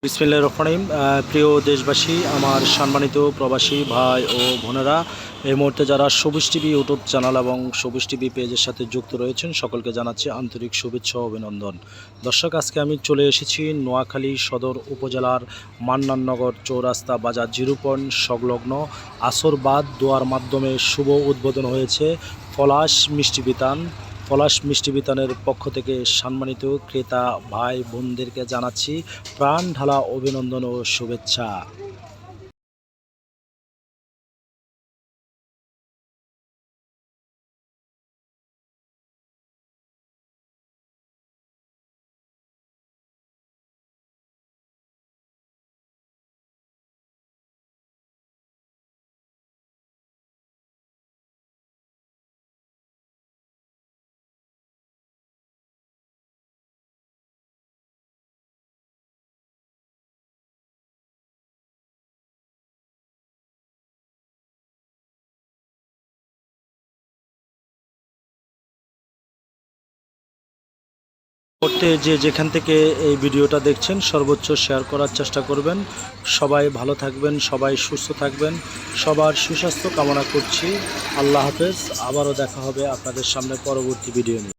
বিসমিল্লাহির রহমানির রহিম। প্রিয় দেশবাসী, আমার সম্মানিত প্রবাসী ভাই ও বোনেরা, এই মুহূর্তে যারা সবুজ টিভি ইউটিউব চ্যানেল এবং সবুজ টিভি পেজের সাথে যুক্ত রয়েছেন, সকলকে জানাচ্ছি আন্তরিক শুভেচ্ছা ও অভিনন্দন। দর্শক, আজকে আমি চলে এসেছি নোয়াখালী সদর উপজেলার মান্নাননগর চৌরাস্তা বাজার 0 পয়েন্ট সংলগ্ন আসরবাদ দোয়ার মাধ্যমে শুভ উদ্বোধন হয়েছে পলাশ মিষ্টি বিতান। পলাশ মিষ্টি বিতানের পক্ষ থেকে সম্মানিত ক্রেতা ভাই বোনদেরকে জানাচ্ছি প্রাণ ঢালা অভিনন্দন ও শুভেচ্ছা। করতে যে যেখান থেকে এই ভিডিওটা দেখছেন সর্বোচ্চ শেয়ার করার চেষ্টা করবেন। সবাই ভালো থাকবেন, সবাই সুস্থ থাকবেন, সবার সুস্বাস্থ্য কামনা করছি। আল্লাহ হাফেজ। আবারও দেখা হবে আপনাদের সামনে পরবর্তী ভিডিও নিয়ে।